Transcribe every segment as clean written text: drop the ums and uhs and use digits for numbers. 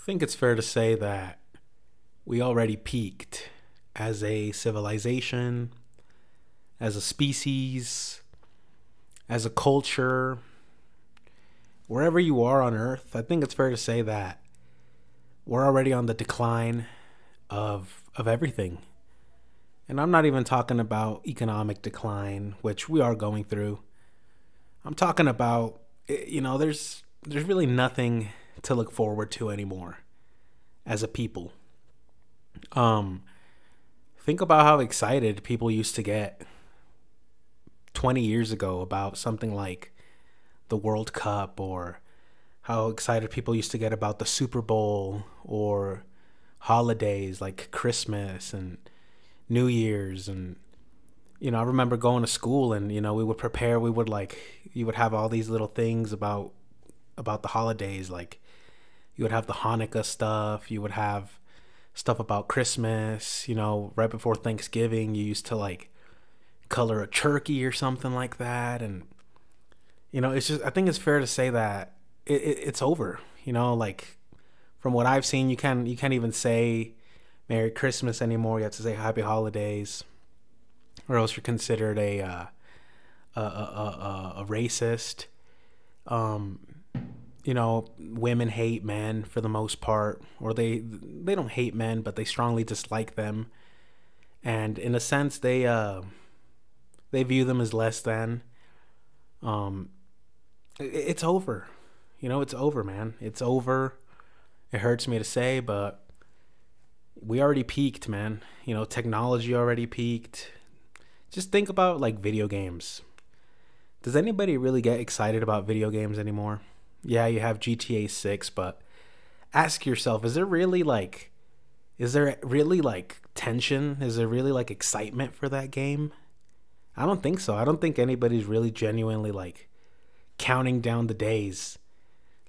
think it's fair to say that we already peaked as a civilization, as a species, as a culture, wherever you are on Earth. I think it's fair to say that we're already on the decline of everything. And I'm not even talking about economic decline, which we are going through. I'm talking about there's really nothing to look forward to anymore as a people. Um think about how excited people used to get 20 years ago about something like the World Cup, or how excited people used to get about the Super Bowl, or holidays like Christmas and New Year's. And I remember going to school, and we would prepare, we would like you would have all these little things about the holidays. Like, you would have the Hanukkah stuff, you would have stuff about Christmas. Right before Thanksgiving, you used to like color a turkey or something like that. And it's just, I think it's fair to say that it's over. Like, from what I've seen, you can't even say Merry Christmas anymore. You have to say Happy Holidays, or else you're considered a racist. Um, Women hate men for the most part, or they don't hate men, but they strongly dislike them, and in a sense, they view them as less than. Um, it's over. It's over, man. It's over. It hurts me to say, but we already peaked, man. Technology already peaked. Just think about like video games. Does anybody really get excited about video games anymore? Yeah, you have GTA 6, but ask yourself, is there really like tension? Is there really like excitement for that game? I don't think so. I don't think anybody's really genuinely like counting down the days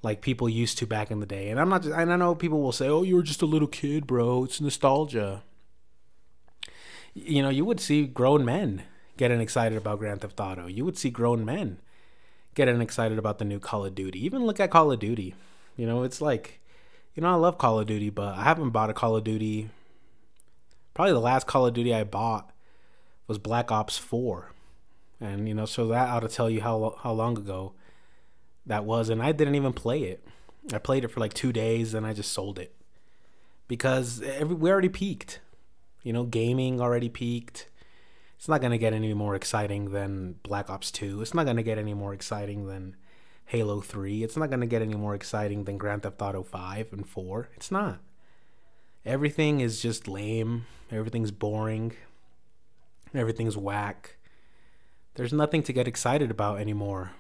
like people used to back in the day. And I know people will say, "Oh, you were just a little kid, bro. It's nostalgia." You would see grown men getting excited about Grand Theft Auto. You would see grown men getting excited about the new Call of Duty. Even look at Call of Duty. It's like, I love Call of Duty, but I haven't bought a Call of Duty. Probably the last Call of Duty I bought was Black Ops 4. And, so that ought to tell you how long ago that was. And I didn't even play it. I played it for like 2 days, and I just sold it. Because we already peaked. Gaming already peaked. It's not going to get any more exciting than Black Ops 2. It's not going to get any more exciting than Halo 3. It's not going to get any more exciting than Grand Theft Auto 5 and 4. It's not. Everything is just lame. Everything's boring. Everything's whack. There's nothing to get excited about anymore.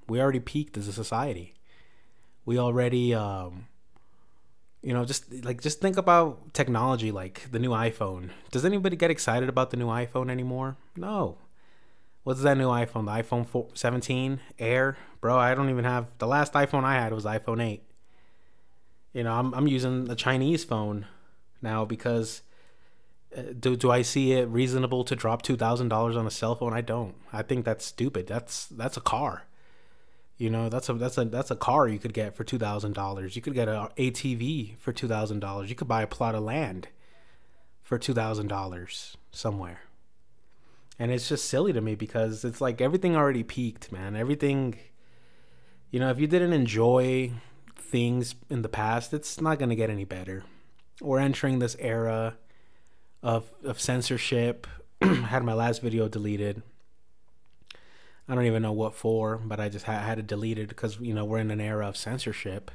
We already peaked as a society. We already, just think about technology, like the new iPhone. Does anybody get excited about the new iPhone anymore? No. What's that new iPhone? The iPhone 17 Air? Bro, I don't even have, the last iPhone I had was iPhone 8. I'm using a Chinese phone now because do I see it reasonable to drop $2,000 on a cell phone? I don't. I think that's stupid. That's a car. That's a car you could get for $2,000. You could get an ATV for $2,000. You could buy a plot of land for $2,000 somewhere. And it's just silly to me because it's like everything already peaked, man. Everything, if you didn't enjoy things in the past, it's not going to get any better. We're entering this era of censorship. I had my last video deleted. I don't even know what for, but I just had to delete it because, we're in an era of censorship.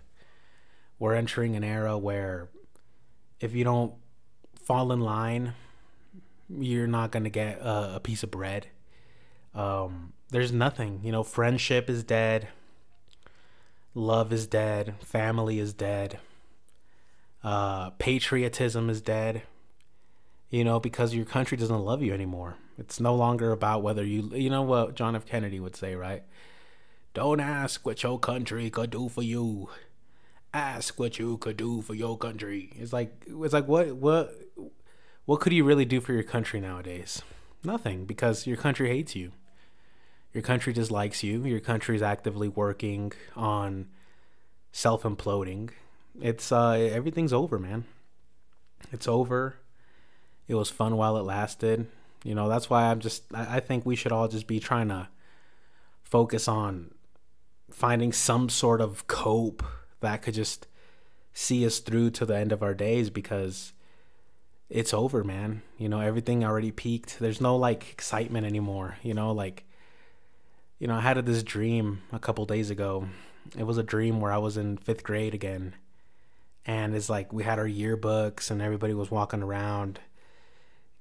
We're entering an era where if you don't fall in line, you're not going to get a piece of bread. There's nothing. Friendship is dead. Love is dead. Family is dead. Patriotism is dead. Because your country doesn't love you anymore. It's no longer about whether you know what John F. Kennedy would say, right? Don't ask what your country could do for you. Ask what you could do for your country. It's like what could you really do for your country nowadays? Nothing, because your country hates you. Your country dislikes you. Your country is actively working on self-imploding. It's everything's over, man. It's over. It was fun while it lasted. That's why I think we should all just be trying to focus on finding some sort of cope that could just see us through to the end of our days, because it's over, man. Everything already peaked. There's no like excitement anymore. I had this dream a couple days ago. It was a dream where I was in 5th grade again. And it's like we had our yearbooks and everybody was walking around.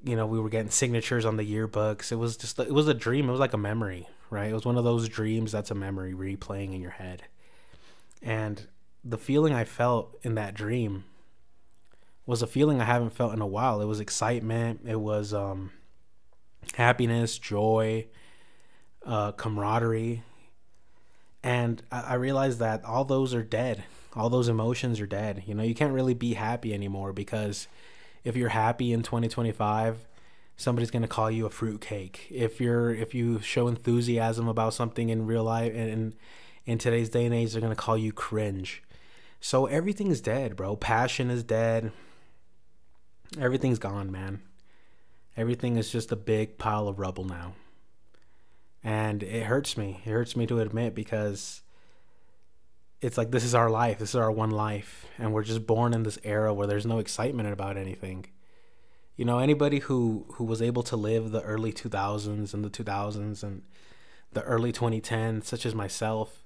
We were getting signatures on the yearbooks. It was a dream. It was like a memory, right? It was one of those dreams that's a memory replaying in your head. And the feeling I felt in that dream was a feeling I haven't felt in a while. It was excitement. It was happiness, joy, camaraderie. And I realized that all those are dead. All those emotions are dead. You can't really be happy anymore, because if you're happy in 2025, somebody's going to call you a fruitcake. If you show enthusiasm about something in real life and in today's day and age, they're going to call you cringe. So everything's dead, bro. Passion is dead. Everything's gone, man. Everything is just a big pile of rubble now. And it hurts me. It hurts me to admit, because it's like, this is our life. This is our one life. And we're just born in this era where there's no excitement about anything. Anybody who was able to live the early 2000s and the 2000s and the early 2010s, such as myself,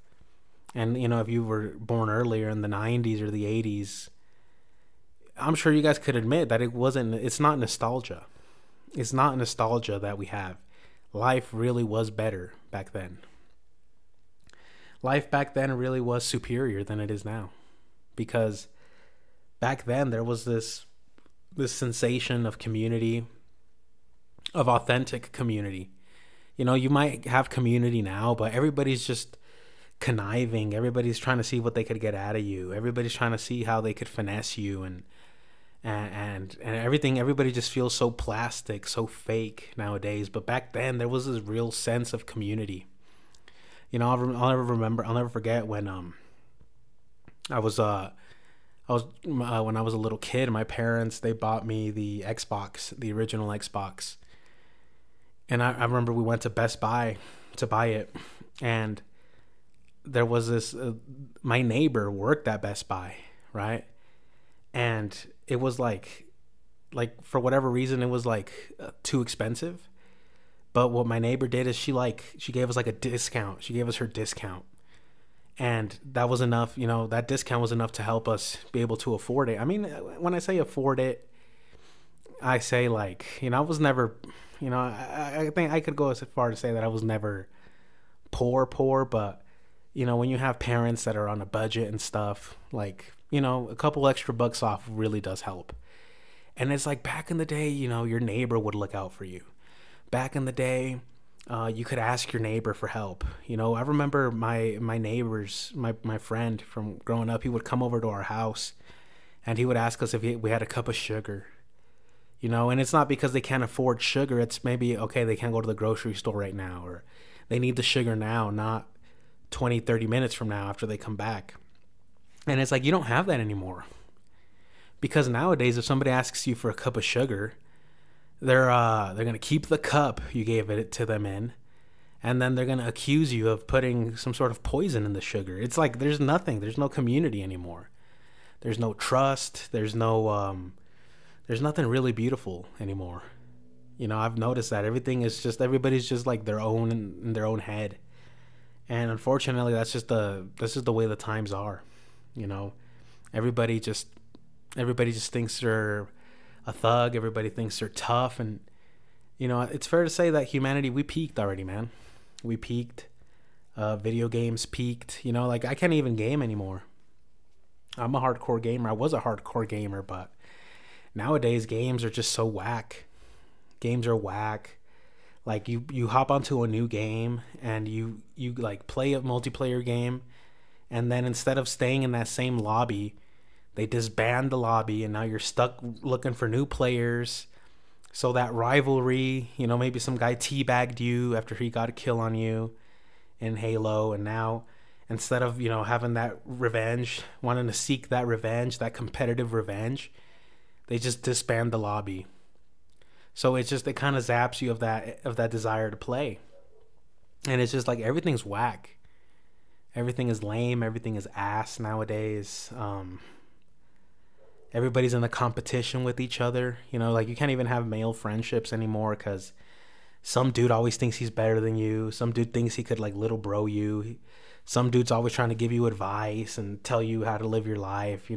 and, if you were born earlier in the 90s or the 80s, I'm sure you guys could admit that it's not nostalgia. It's not nostalgia that we have. Life really was better back then. Life back then really was superior than it is now. Because back then there was this sensation of community, of authentic community. You might have community now, but everybody's just conniving. Everybody's trying to see what they could get out of you. Everybody's trying to see how they could finesse you, and everything. Everybody just feels so plastic, so fake nowadays. But back then there was this real sense of community. I'll never forget when when I was a little kid. My parents, they bought me the Xbox, the original Xbox, and I remember we went to Best Buy to buy it, and there was this my neighbor worked at Best Buy, right? And it was like for whatever reason, it was too expensive. But what my neighbor did is she gave us a discount. She gave us her discount. And that was enough, that discount was enough to help us be able to afford it. I mean, when I say afford it, I say I was never, I think I could go as far to say that I was never poor, but, when you have parents that are on a budget and stuff, a couple extra bucks off really does help. And it's like back in the day, your neighbor would look out for you. Back in the day, you could ask your neighbor for help. I remember my neighbors, my friend from growing up, he would come over to our house and he would ask us if we had a cup of sugar. And it's not because they can't afford sugar. It's maybe, okay, they can't go to the grocery store right now, or they need the sugar now, not 20, 30 minutes from now after they come back. And it's like, you don't have that anymore. Because nowadays, if somebody asks you for a cup of sugar, they're going to keep the cup you gave it to them in, and then they're going to accuse you of putting some sort of poison in the sugar. It's like there's no community anymore. There's no trust. There's nothing really beautiful anymore. I've noticed that everybody's just like their own in their own head. And unfortunately, this is the way the times are. Everybody just thinks they're a thug. Everybody thinks they're tough, and it's fair to say that humanity, we peaked already, man. We peaked. Video games peaked. I can't even game anymore. I'm a hardcore gamer. I was a hardcore gamer, but nowadays games are just so whack. Games are whack. You hop onto a new game and you play a multiplayer game, and then instead of staying in that same lobby, they disband the lobby, and now you're stuck looking for new players. So that rivalry, maybe some guy teabagged you after he got a kill on you in Halo, and now instead of, having that revenge, wanting to seek that revenge, that competitive revenge, they just disband the lobby. So it kind of zaps you of that desire to play. And it's just like everything's whack. Everything is lame. Everything is ass nowadays. Everybody's in a competition with each other. Like you can't even have male friendships anymore because some dude always thinks he's better than you. Some dude thinks he could like little bro you. Some dude's always trying to give you advice and tell you how to live your life.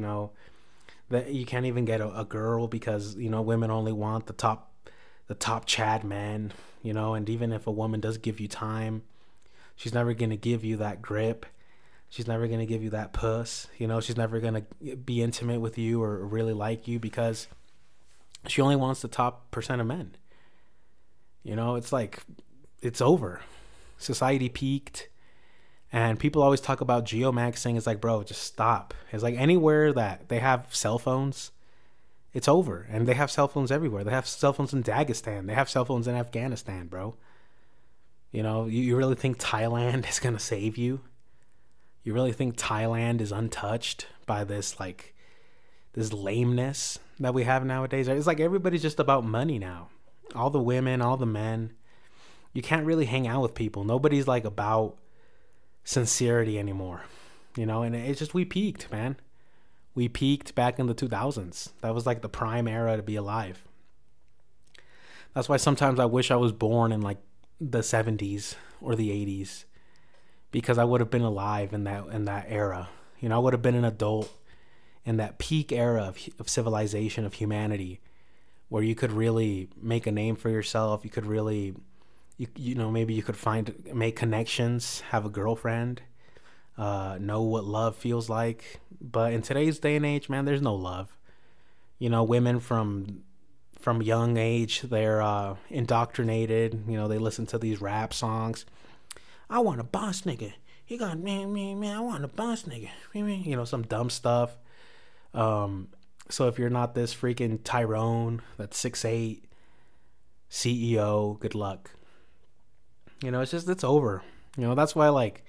That you can't even get a girl because women only want the top Chad man. And even if a woman does give you time, she's never gonna give you that grip. She's never gonna give you that puss. She's never gonna be intimate with you or really like you because she only wants the top percent of men. It's like it's over. Society peaked. And people always talk about geomaxing. It's like, bro, just stop. It's like anywhere that they have cell phones, it's over. And they have cell phones everywhere. They have cell phones in Dagestan. They have cell phones in Afghanistan, bro. You really think Thailand is going to save you? You really think Thailand is untouched by this lameness that we have nowadays? It's like everybody's just about money now. All the women, all the men. You can't really hang out with people. Nobody's like about sincerity anymore. And it's just, we peaked, man. We peaked back in the 2000s. That was like the prime era to be alive. That's why sometimes I wish I was born in like the 70s or the 80s, because I would have been alive in that era. I would have been an adult in that peak era of civilization, of humanity, where you could really make a name for yourself. You could really, maybe you could make connections, have a girlfriend, know what love feels like. But in today's day and age, man, there's no love. Women from young age, they're indoctrinated. They listen to these rap songs. I want a boss nigga. He got man. I want a boss nigga. Some dumb stuff. So if you're not this freaking Tyrone that's 6'8", CEO, good luck. It's over. That's why, like,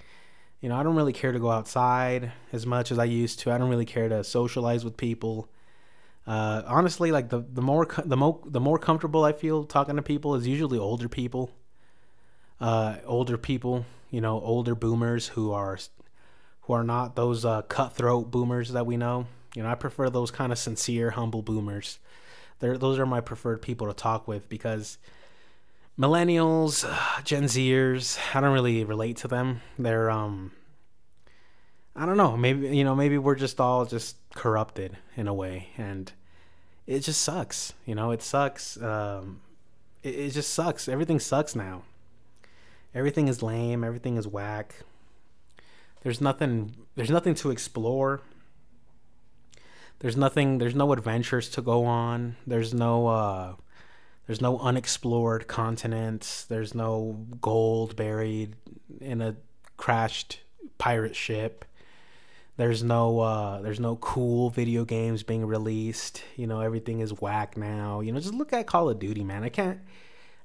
I don't really care to go outside as much as I used to. I don't really care to socialize with people. Honestly, like the more comfortable I feel talking to people is usually older people. Older boomers who are not those cutthroat boomers that we know. I prefer those kind of sincere, humble boomers. Those are my preferred people to talk with, because millennials, Gen Zers, I don't really relate to them. They're I don't know, maybe we're just all just corrupted in a way, and it just sucks. It sucks. It just sucks. Everything sucks now. Everything is lame, everything is whack. There's nothing to explore. There's no adventures to go on. There's no unexplored continents. There's no gold buried in a crashed pirate ship. There's no cool video games being released. Everything is whack now. Just look at Call of Duty, man.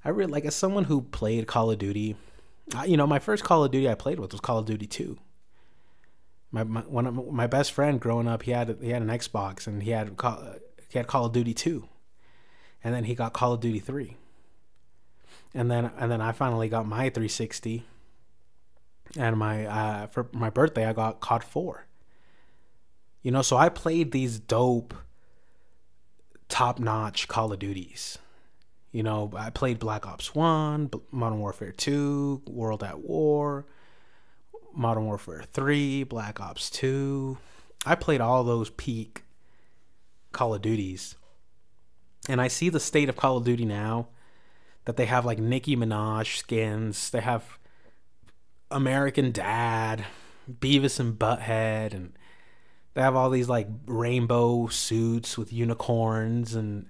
I really, like, as someone who played Call of Duty, my first Call of Duty I played with was Call of Duty 2. My best friend growing up, he had an Xbox, and he had Call of Duty 2, and then he got Call of Duty 3, and then I finally got my 360, and for my birthday I got COD 4. So I played these dope, top-notch Call of Duties. I played Black Ops 1, Modern Warfare 2, World at War, Modern Warfare 3, Black Ops 2. I played all those peak Call of Duties. And I see the state of Call of Duty now, that they have like Nicki Minaj skins. They have American Dad, Beavis and Butthead, and they have all these like rainbow suits with unicorns and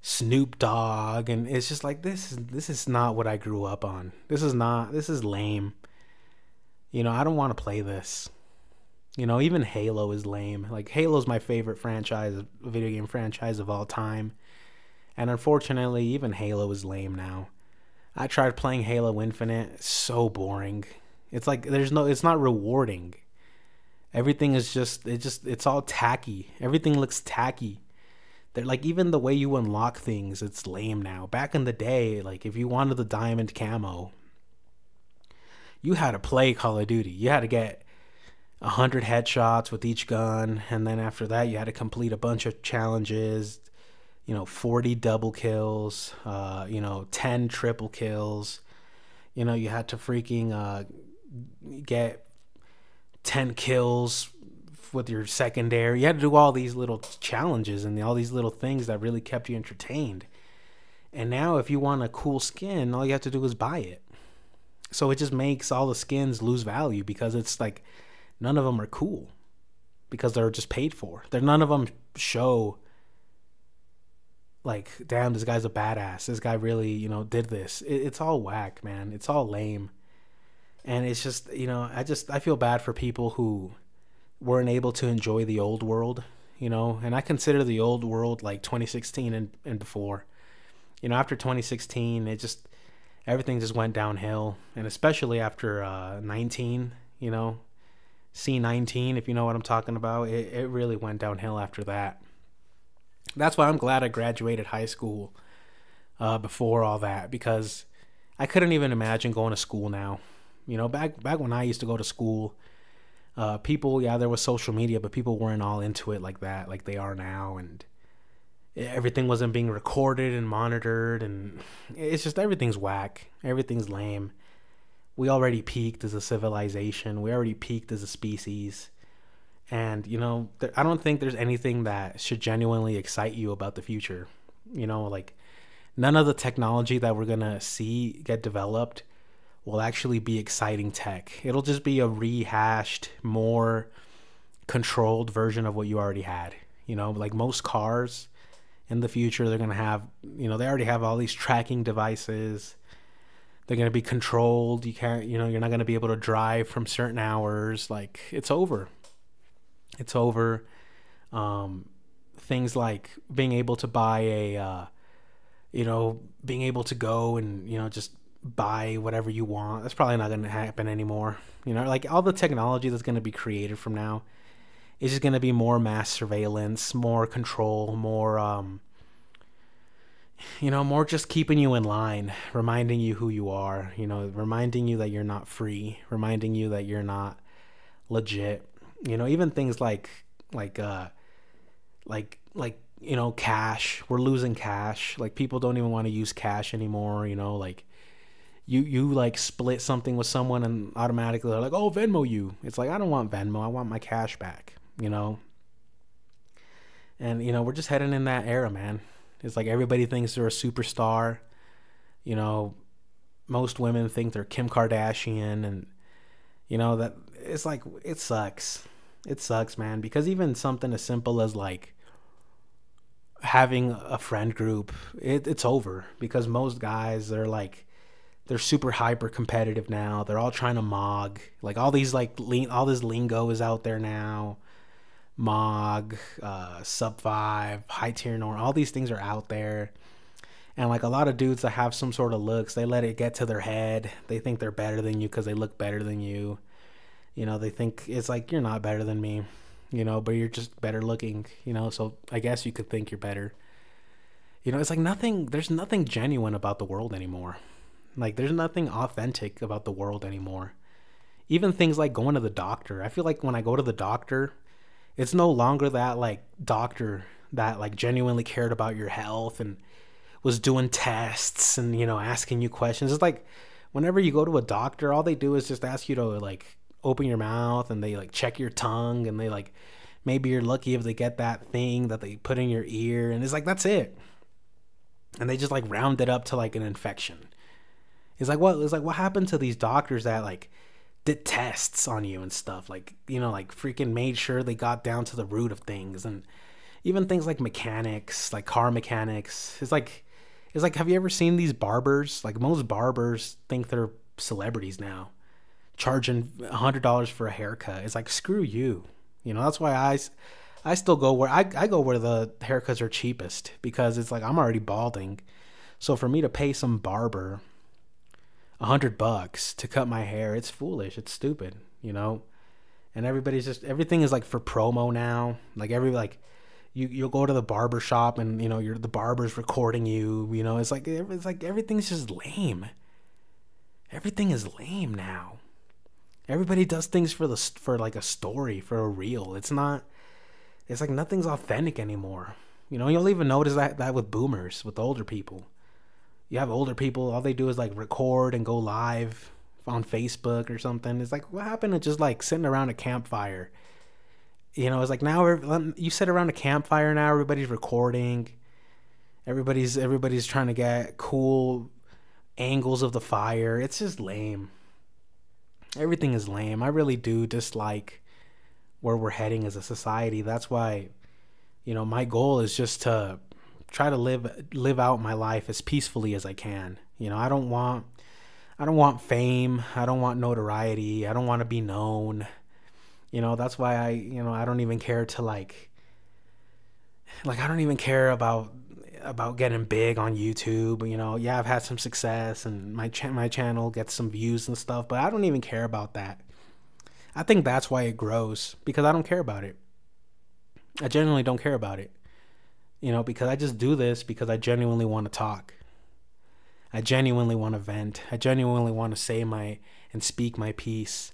Snoop Dogg, and it's just like, this is not what I grew up on. This is lame. I don't want to play this. Even Halo is lame. Like, Halo's my favorite video game franchise of all time. And unfortunately, even Halo is lame now. I tried playing Halo Infinite. It's so boring. It's like it's not rewarding. Everything is it's all tacky. Everything looks tacky. They're like, even the way you unlock things, it's lame now. Back in the day, like if you wanted the diamond camo, you had to play Call of Duty. You had to get 100 headshots with each gun, and then after that you had to complete a bunch of challenges, 40 double kills, 10 triple kills. You had to freaking get 10 kills with your secondary. You had to do all these little challenges and all these little things that really kept you entertained. And now if you want a cool skin, all you have to do is buy it. So it just makes all the skins lose value, because it's like none of them are cool because they're just paid for. None of them show like, damn, this guy's a badass. This guy really, did this. It's all whack, man. It's all lame. And it's just, I feel bad for people who weren't able to enjoy the old world, and I consider the old world like 2016 and before. After 2016, everything just went downhill, and especially after 19, C19, if you know what I'm talking about, it really went downhill after that. That's why I'm glad I graduated high school before all that, because I couldn't even imagine going to school now. Back when I used to go to school, people, there was social media, but people weren't all into it like that, like they are now, and everything wasn't being recorded and monitored, and it's just, everything's whack. Everything's lame. We already peaked as a civilization. We already peaked as a species. And, I don't think there's anything that should genuinely excite you about the future. Like, none of the technology that we're going to see get developed will actually be exciting tech. It'll just be a rehashed, more controlled version of what you already had. Like most cars in the future, they're going to have, they already have all these tracking devices. They're going to be controlled. You can't, you're not going to be able to drive from certain hours. Like, it's over. It's over. Things like being able to buy being able to go and, just buy whatever you want. That's probably not going to happen anymore. Like all the technology that's going to be created from now is just going to be more mass surveillance, more control, more, more just keeping you in line, reminding you who you are, reminding you that you're not free, reminding you that you're not legit. Even things like cash. We're losing cash. Like, people don't even want to use cash anymore. Like you like split something with someone and automatically they're like, oh, Venmo you. It's like, I don't want Venmo. I want my cash back. And we're just heading in that era, man. It's like everybody thinks they're a superstar. Most women think they're Kim Kardashian, and that it's like, it sucks. It sucks, man, because even something as simple as like having a friend group, it's over, because most guys, they're super hyper competitive now. They're all trying to mog. Like all these all this lingo is out there now. Mog, sub 5, high tier norm, all these things are out there. And like a lot of dudes that have some sort of looks, they let it get to their head. They think they're better than you because they look better than you. They think it's like, you're not better than me, but you're just better looking, so I guess you could think you're better. It's like there's nothing genuine about the world anymore. Like, there's nothing authentic about the world anymore. Even things like going to the doctor. I feel like when I go to the doctor, it's no longer that like doctor that like genuinely cared about your health and was doing tests and, asking you questions. It's like whenever you go to a doctor, all they do is just ask you to like open your mouth, and they like check your tongue, and they like, maybe you're lucky if they get that thing that they put in your ear, and it's like, that's it. And they just like round it up to like an infection. It's like what happened to these doctors that like did tests on you and stuff, like, like freaking made sure they got down to the root of things. And even things like mechanics, like car mechanics, it's like, have you ever seen these barbers? Like, most barbers think they're celebrities now, charging $100 for a haircut. It's like, screw you. That's why I still go where I go where the haircuts are cheapest, because it's like, I'm already balding. So for me to pay some barber $100 to cut my hair. It's foolish. It's stupid, you know? And everything is like for promo now. Like you'll go to the barber shop and, you know, the barber's recording you, you know, it's like everything's just lame. Everything is lame now. Everybody does things for like a story, for a reel. It's like nothing's authentic anymore. You know, you'll even notice that with boomers, with older people. You have older people, all they do is like record and go live on Facebook or something. It's like, what happened to just like sitting around a campfire? You know, it's like now you sit around a campfire now, everybody's recording. Everybody's trying to get cool angles of the fire. It's just lame. Everything is lame. I really do dislike where we're heading as a society. That's why, you know, my goal is just to try to live out my life as peacefully as I can. You know, I don't want fame. I don't want notoriety. I don't want to be known. You know, that's why I don't even care to like I don't even care about getting big on YouTube. You know, yeah, I've had some success and my channel gets some views and stuff, but I don't even care about that. I think that's why it grows, because I don't care about it. I genuinely don't care about it. You know, because I just do this because I genuinely want to talk. I genuinely want to vent. I genuinely want to say and speak my piece.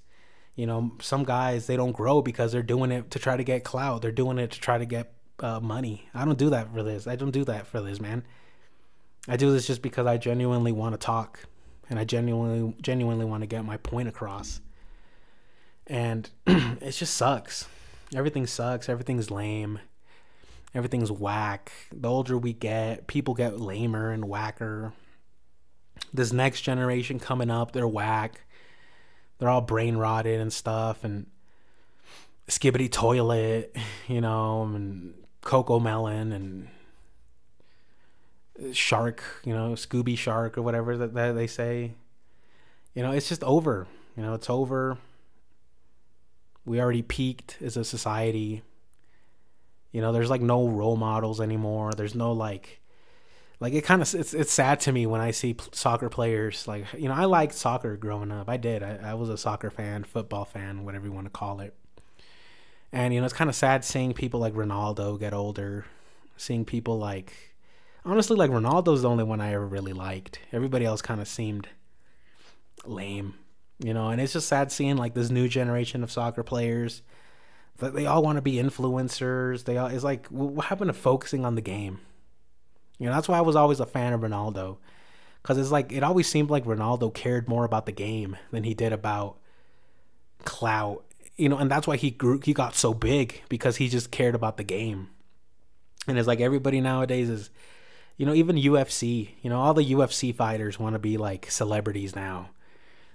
You know, some guys, they don't grow because they're doing it to try to get clout. They're doing it to try to get money. I don't do that for this. I don't do that for this, man. I do this just because I genuinely want to talk, and I genuinely want to get my point across. And it just sucks. Everything sucks. Everything's lame. Everything's whack. The older we get, people get lamer and whacker. This next generation coming up, they're whack. They're all brain rotted and stuff, and Skibbity Toilet, you know, and Coco Melon and Shark, you know, Scooby Shark or whatever that they say. You know, it's just over. You know, it's over. We already peaked as a society. You know, there's like no role models anymore. There's no like it kind of, it's sad to me when I see soccer players. Like, you know, I liked soccer growing up. I did. I was a soccer fan, football fan, whatever you want to call it. And, you know, it's kind of sad seeing people like Ronaldo get older. Seeing people like, honestly, like Ronaldo's the only one I ever really liked. Everybody else kind of seemed lame, you know. And it's just sad seeing like this new generation of soccer players that they all want to be influencers. It's like, what happened to focusing on the game? You know, that's why I was always a fan of Ronaldo, because it's like, it always seemed like Ronaldo cared more about the game than he did about clout. You know, and that's why he got so big, because he just cared about the game. And it's like everybody nowadays is, you know, even UFC, you know, all the UFC fighters want to be like celebrities now.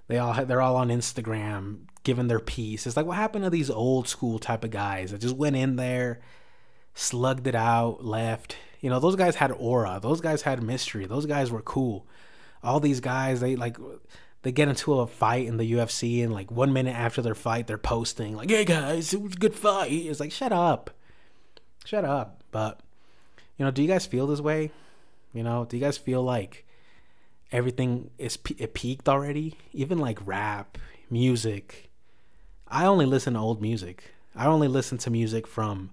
They're all on Instagram giving their piece. It's like, what happened to these old school type of guys that just went in there, slugged it out, left? You know, those guys had aura. Those guys had mystery. Those guys were cool. All these guys, they get into a fight in the UFC, and like 1 minute after their fight, they're posting like, "Hey guys, it was a good fight." It's like, shut up. But, you know, do you guys feel this way? You know, do you guys feel like everything it peaked already? Even like rap, music. I only listen to old music. I only listen to music from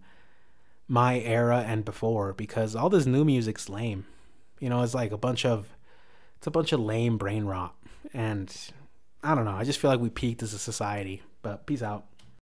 my era and before, because all this new music's lame. You know, it's like a bunch of lame brain rot. And I don't know, I just feel like we peaked as a society. But peace out.